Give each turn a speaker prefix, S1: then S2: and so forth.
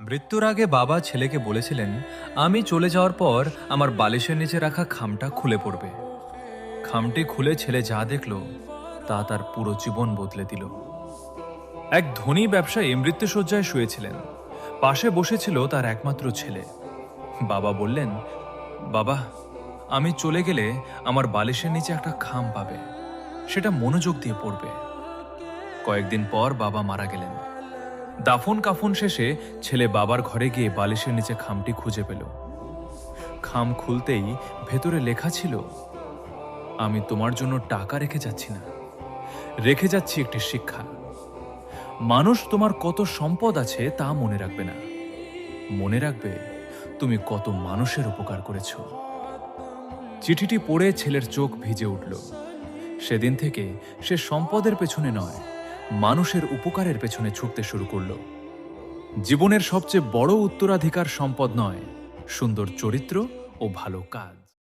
S1: মৃত্যুর আগে বাবা ছেলেকে বলেছিলেন, আমি চলে যাওয়ার পর আমার বালিশের নিচে রাখা খামটা খুলে পড়বে। খামটি খুলে ছেলে যা দেখল তা তার পুরো জীবন বদলে দিল। এক ধনী ব্যবসায়ী মৃত্যুশয্যায় শুয়েছিলেন। পাশে বসেছিল তার একমাত্র ছেলে। বাবা বললেন, বাবা, আমি চলে গেলে আমার বালিশের নিচে একটা খাম পাবে, সেটা মনোযোগ দিয়ে পড়বে। কয়েকদিন পর বাবা মারা গেলেন। দাফন কাফন শেষে ছেলে বাবার ঘরে গিয়ে বালিশের নিচে খামটি খুঁজে পেল। খাম খুলতেই ভেতরে লেখা ছিল, আমি তোমার জন্য টাকা রেখে যাচ্ছি না, রেখে যাচ্ছি একটি শিক্ষা। মানুষ তোমার কত সম্পদ আছে তা মনে রাখবে না, মনে রাখবে তুমি কত মানুষের উপকার করেছ। চিঠিটি পড়ে ছেলের চোখ ভিজে উঠল। সেদিন থেকে সে সম্পদের পেছনে নয়, মানুষের উপকারের পেছনে ছুটতে শুরু করল। জীবনের সবচেয়ে বড় উত্তরাধিকার সম্পদ নয়, সুন্দর চরিত্র ও ভালো কাজ।